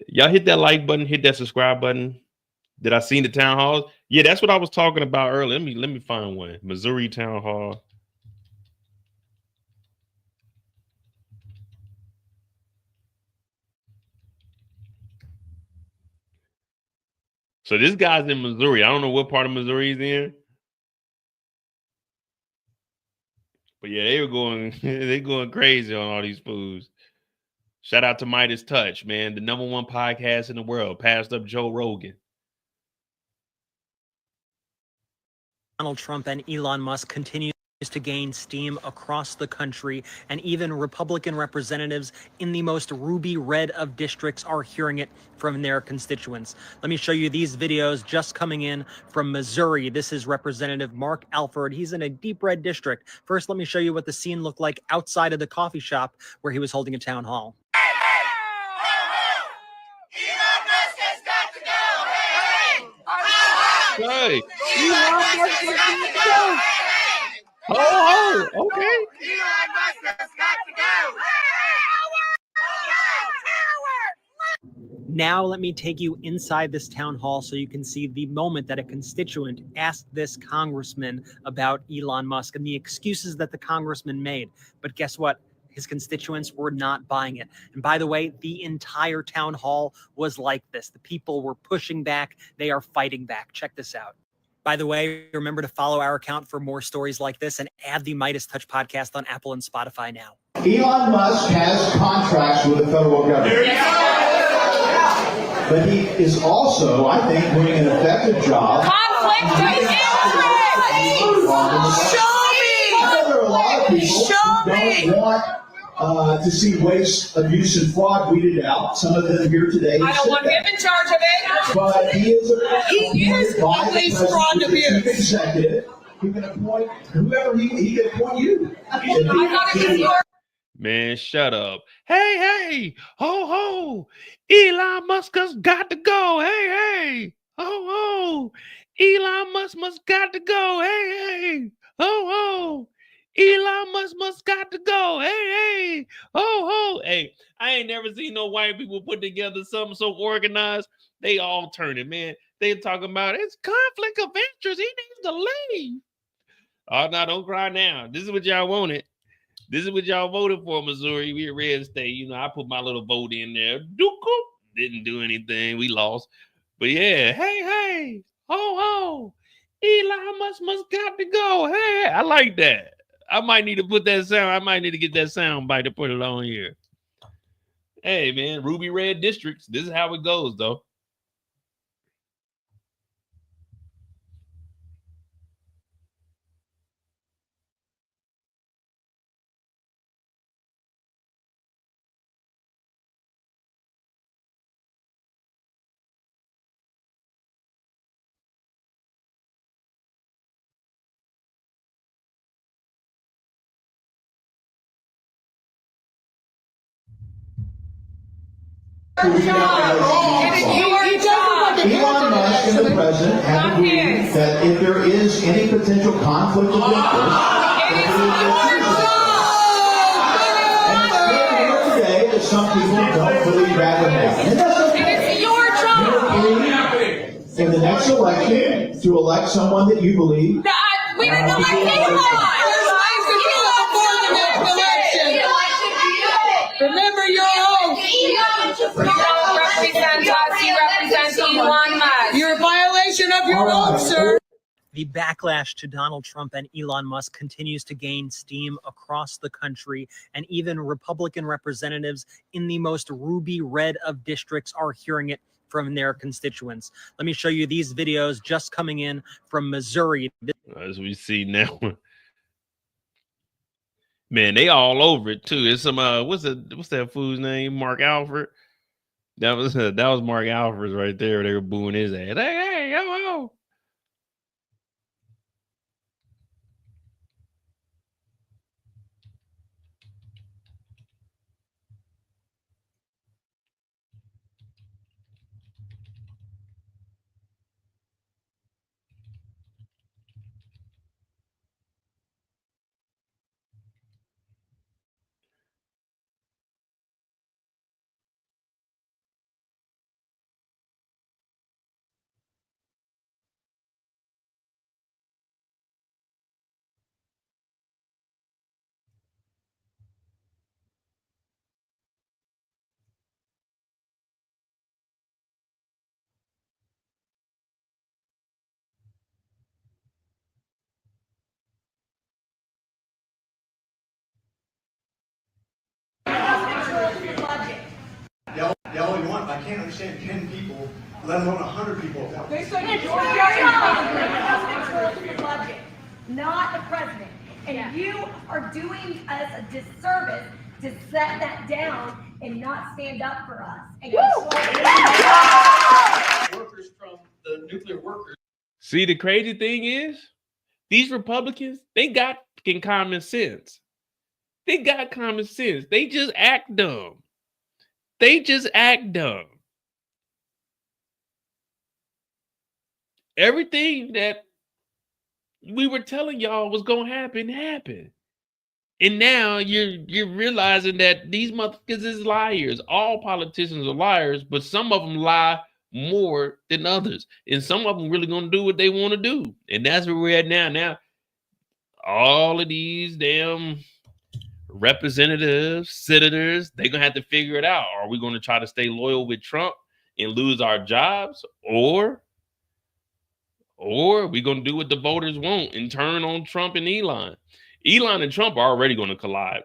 Y'all hit that like button, hit that subscribe button. Did I see the town halls? Yeah, that's what I was talking about earlier. Let me find one. Missouri Town Hall. So this guy's in Missouri. I don't know what part of Missouri he's in. But yeah, they were going they going crazy on all these foods. Shout out to Midas Touch, man, the #1 podcast in the world, passed up Joe Rogan. Donald Trump and Elon Musk continue to gain steam across the country, and even Republican representatives in the most ruby red of districts are hearing it from their constituents. Let me show you these videos just coming in from Missouri. This is Representative Mark Alford. He's in a deep red district. First, let me show you what the scene looked like outside of the coffee shop where he was holding a town hall. Hey, oh, okay. Now let me take you inside this town hall so you can see the moment that a constituent asked this congressman about Elon Musk and the excuses that the congressman made. But guess what? His constituents were not buying it. And by the way, the entire town hall was like this. The people were pushing back. They are fighting back. Check this out. By the way, remember to follow our account for more stories like this and add the Midas Touch podcast on Apple and Spotify now. Elon Musk has contracts with the federal government. But he is also, I think, doing an effective job. Conflict of interest! Show me! There are a lot of people who don't want to see waste, abuse, and fraud weeded out. Some of them here today. I don't want him in charge of it. But he is at least fraud and abuse. Executive. He can appoint whoever he can appoint you. I thought it was your. Man, shut up. Hey, ho, ho. Elon Musk has got to go. Hey, ho, ho. Elon Musk must got to go. Hey, ho, ho. Elon Musk must got to go. Hey, ho, ho. Hey, I ain't never seen no white people put together something so organized. They all turn it, man. They talking about it's conflict of interest. He needs to leave. Oh, no, don't cry now. This is what y'all wanted. This is what y'all voted for, Missouri. We a red state. You know, I put my little vote in there. Didn't do anything. We lost. But yeah, hey, ho. Elon Musk must got to go. Hey, I like that. I might need to put that sound. I might need to get that sound bite to put it on here. Hey, man, ruby red districts. This is how it goes, though. Elon Musk and the president have agreed that if there is any potential conflict of interest, today that some people don't believe that would happen. It's your job. In the next election, to elect someone that you believe. We didn't elect anyone. Remember your oath. You don't represent us. You represent Elon Musk. You're a violation of your oath, sir. The backlash to Donald Trump and Elon Musk continues to gain steam across the country, and even Republican representatives in the most ruby red of districts are hearing it from their constituents. Let me show you these videos just coming in from Missouri. As we see now. Man, they all over it too. It's some what's that fool's name? Mark Alford. That was Mark Alford right there. They were booing his ass. Hey, yo. Yeah, all you want, but I can't understand 10 people, let alone 100 people. They said it's the budget, not the president. And you are doing us a disservice to set that down and not stand up for us. And workers from the nuclear workers. See, the crazy thing is, these Republicans, they got common sense. They got common sense. They just act dumb. They just act dumb. Everything that we were telling y'all was gonna happen happened. And now you're realizing that these motherfuckers is liars. All politicians are liars, but some of them lie more than others. And some of them really gonna do what they want to do. And that's where we're at now. Now, all of these damn representatives, senators, they're gonna have to figure it out. Are we gonna try to stay loyal with Trump and lose our jobs? Or we gonna do what the voters want and turn on Trump and Elon? Elon and Trump are already gonna collide.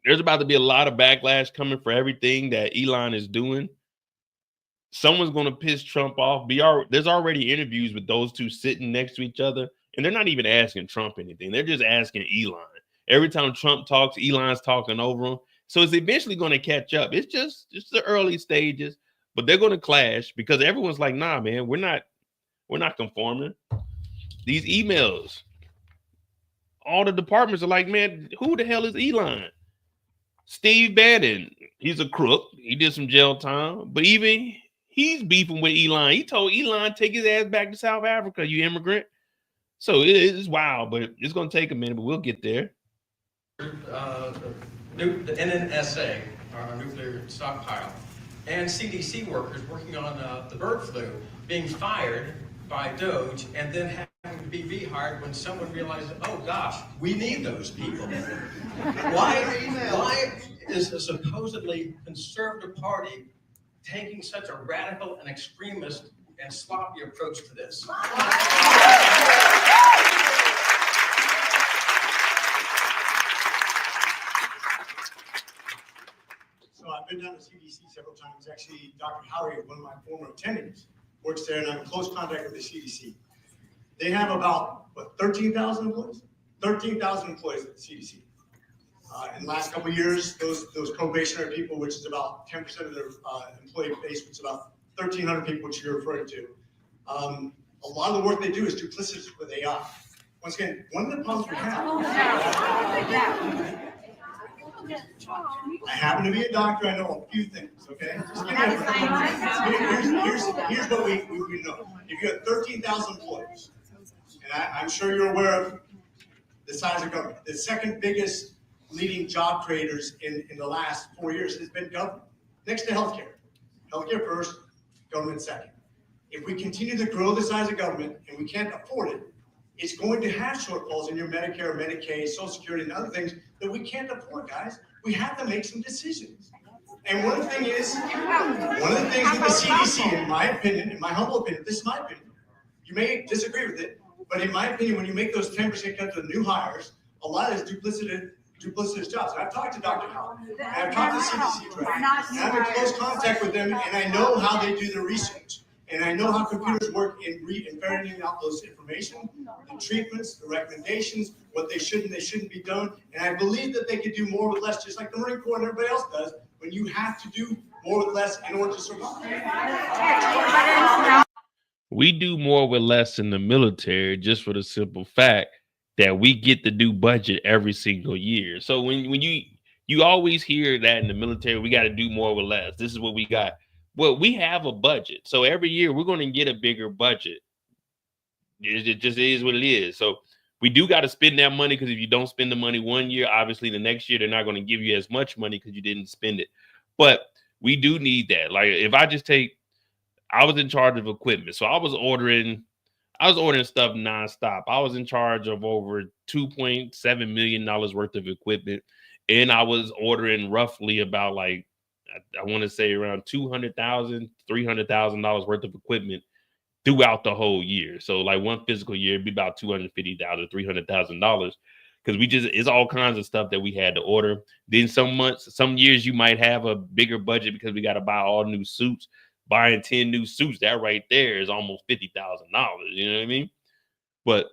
There's about to be a lot of backlash coming for everything that Elon is doing. Someone's gonna piss Trump off. There's already interviews with those two sitting next to each other, and they're not even asking Trump anything. They're just asking Elon. Every time Trump talks, Elon's talking over him. So it's eventually going to catch up. It's just the early stages, but they're going to clash because everyone's like, nah, man, we're not conforming. These emails, all the departments are like, man, who the hell is Elon? Steve Bannon, he's a crook. He did some jail time, but even he's beefing with Elon. He told Elon, take his ass back to South Africa, you immigrant. So it is wild, but it's going to take a minute, but we'll get there. The NNSA, our nuclear stockpile, and CDC workers working on the bird flu, being fired by DOGE and then having to be rehired when someone realizes, oh gosh, we need those people. Why is a supposedly conservative party taking such a radical and extremist and sloppy approach to this? So I've been down to CDC several times. Actually, Dr. Howery, one of my former attendings, works there, and I'm in close contact with the CDC. They have about, 13,000 employees? 13,000 employees at the CDC. In the last couple of years, those probationary people, which is about 10% of their employee base, which is about 1,300 people, which you're referring to. A lot of the work they do is duplicitous with AI. Once again, one of the problems we have. I happen to be a doctor. I know a few things. Okay. Just give me here's what we know. If you have 13,000 employees, and I'm sure you're aware of the size of government, the second biggest leading job creators in the last 4 years has been government, next to healthcare. Healthcare first, government second. If we continue to grow the size of government and we can't afford it, it's going to have shortfalls in your Medicare, Medicaid, Social Security, and other things that we can't afford, guys. We have to make some decisions. And one of the things with the CDC, in my opinion, in my humble opinion, this is my opinion, you may disagree with it, but in my opinion, when you make those 10% cuts to the new hires, a lot of it's duplicitous jobs. And I've talked to Dr. Howell, and I've talked to CDC, and I'm in close contact with them, and I know how they do their research. And I know how computers work in ferreting out those information, the treatments, the recommendations, what they should and they shouldn't be done. And I believe that they could do more with less, just like the Marine Corps and everybody else does, when you have to do more with less in order to survive. We do more with less in the military just for the simple fact that we get to do budget every single year. So when you always hear that in the military, we got to do more with less. This is what we got. Well, we have a budget. So every year we're going to get a bigger budget. It just is what it is. So we do got to spend that money, because if you don't spend the money one year, obviously the next year they're not going to give you as much money because you didn't spend it. But we do need that. Like if I just I was in charge of equipment. So I was ordering stuff nonstop. I was in charge of over $2.7 million worth of equipment. And I was ordering roughly about I want to say around $200,000, $300,000 worth of equipment throughout the whole year. So like one physical year, it'd be about $250,000, $300,000. because it's all kinds of stuff that we had to order. Then some months, some years you might have a bigger budget because we got to buy all new suits. Buying 10 new suits, that right there is almost $50,000. You know what I mean? But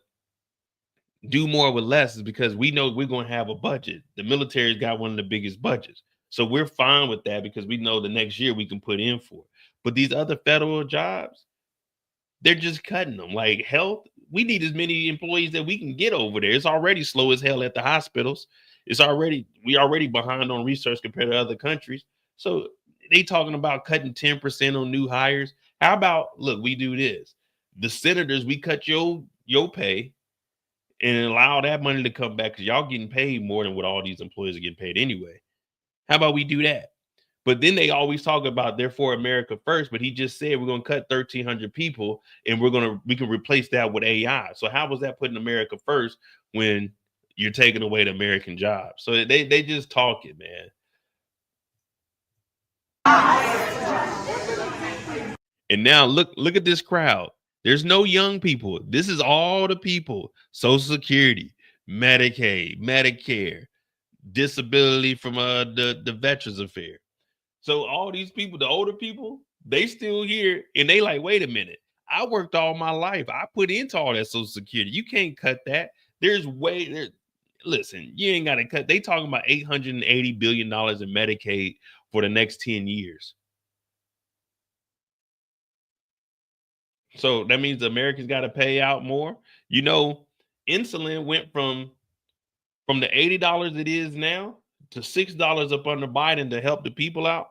do more with less is because we know we're going to have a budget. The military's got one of the biggest budgets. So we're fine with that because we know the next year we can put in for it. But these other federal jobs, they're just cutting them. Like health, we need as many employees that we can get over there. It's already slow as hell at the hospitals. We already behind on research compared to other countries. So they talking about cutting 10% on new hires. How about, look, we do this. The senators, we cut your pay and allow that money to come back because y'all getting paid more than what all these employees are getting paid anyway. How about we do that? But then they always talk about therefore America first, but he just said we're going to cut 1,300 people and we can replace that with AI. So how was that putting America first when you're taking away the American jobs? So they just talking, man. And now look at this crowd. There's no young people. This is all the people. Social Security, Medicaid, Medicare, disability from the Veterans Affairs. So all these people, the older people, they still here and they like, wait a minute. I worked all my life. I put into all that Social Security. You can't cut that. Listen, you ain't got to cut. They talking about $880 billion in Medicaid for the next 10 years. So that means the Americans got to pay out more. You know, insulin went from the $80 it is now to $6 up under Biden to help the people out.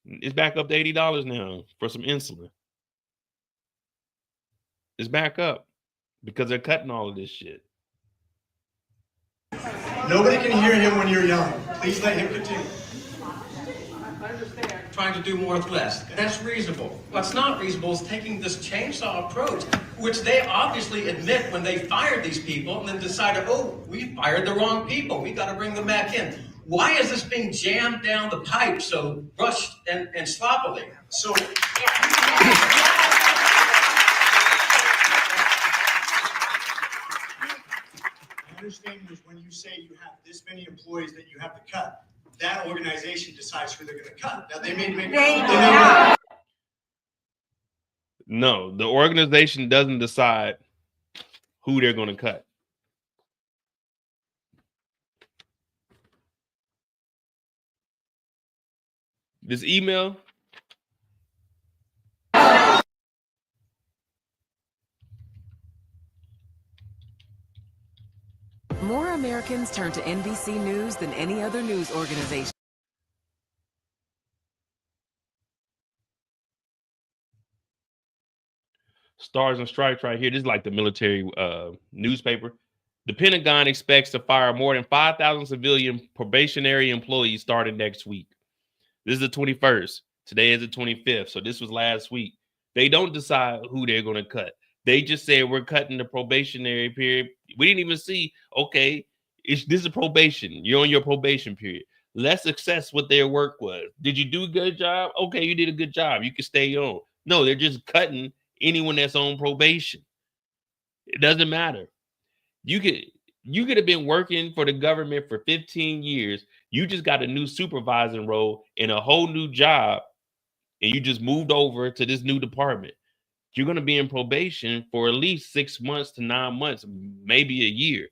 It's back up to $80 now for some insulin. It's back up because they're cutting all of this shit. Nobody can hear him when you're yelling. Please let him continue. I understand. Trying to do more with less. That's reasonable. What's not reasonable is taking this chainsaw approach, which they obviously admit when they fired these people and then decided, oh, we fired the wrong people. We got to bring them back in. Why is this being jammed down the pipe so rushed and sloppily? So, my understanding is when you say you have this many employees that you have to cut, that organization decides who they're going to cut. Now, they may make. No, the organization doesn't decide who they're going to cut. This email. More Americans turn to NBC News than any other news organization. Stars and Stripes right here. This is like the military newspaper. The Pentagon expects to fire more than 5,000 civilian probationary employees starting next week. This is the 21st. Today is the 25th. So this was last week. They don't decide who they're going to cut. They just said we're cutting the probationary period. We didn't even see, okay, this is probation. You're on your probation period. Let's assess what their work was. Did you do a good job? Okay, you did a good job. You can stay on. No, they're just cutting anyone that's on probation. It doesn't matter. You could have been working for the government for 15 years. You just got a new supervising role in a whole new job, and you just moved over to this new department. You're going to be in probation for at least 6 months to 9 months, maybe a year.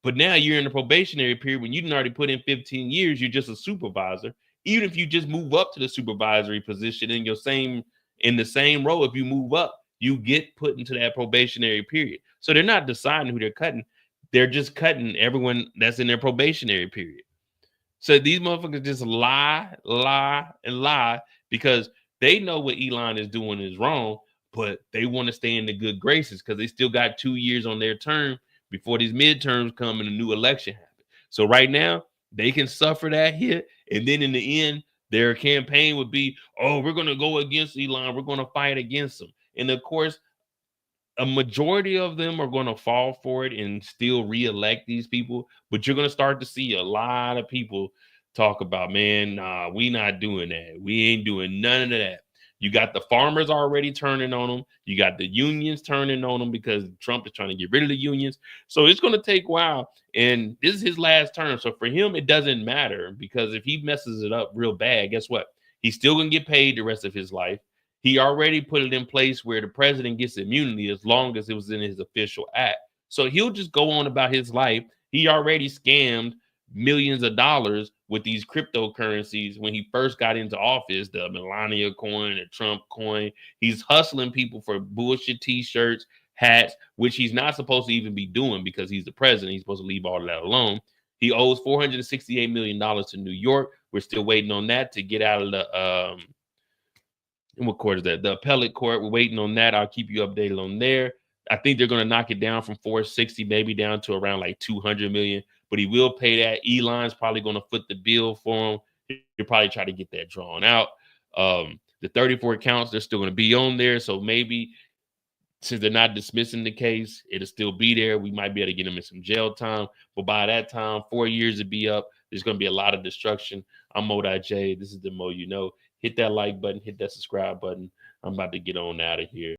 But now you're in the probationary period when you didn't already put in 15 years. You're just a supervisor. Even if you just move up to the supervisory position in the same role, if you move up, you get put into that probationary period. So they're not deciding who they're cutting. They're just cutting everyone that's in their probationary period. So these motherfuckers just lie because they know what Elon is doing is wrong, but they want to stay in the good graces because they still got 2 years on their term before these midterms come and a new election happens. So right now, they can suffer that hit, and then in the end, their campaign would be, oh, we're going to go against Elon. We're going to fight against him. And of course, a majority of them are going to fall for it and still reelect these people. But you're going to start to see a lot of people talk about, man, nah, we not doing that. We ain't doing none of that. You got the farmers already turning on him. You got the unions turning on him because Trump is trying to get rid of the unions. So it's going to take a while. And this is his last term. So for him, it doesn't matter, because if he messes it up real bad, guess what? He's still going to get paid the rest of his life. He already put it in place where the president gets immunity as long as it was in his official act. So he'll just go on about his life. He already scammed millions of dollars with these cryptocurrencies when he first got into office, the Melania coin, the Trump coin. He's hustling people for bullshit t-shirts, hats, which he's not supposed to even be doing because he's the president. He's supposed to leave all of that alone. He owes $468 million to New York. We're still waiting on that to get out of the what court is that? The appellate court. We're waiting on that. I'll keep you updated on there. I think they're going to knock it down from 460 maybe down to around like 200 million, but he will pay that. Elon's probably going to foot the bill for him. He'll probably try to get that drawn out. The 34 counts, they're still going to be on there. So maybe since they're not dismissing the case, it'll still be there. We might be able to get him in some jail time. But by that time, 4 years to be up, there's going to be a lot of destruction. I'm Mo.J. This is the Mo You Know. Hit that like button, hit that subscribe button. I'm about to get on out of here.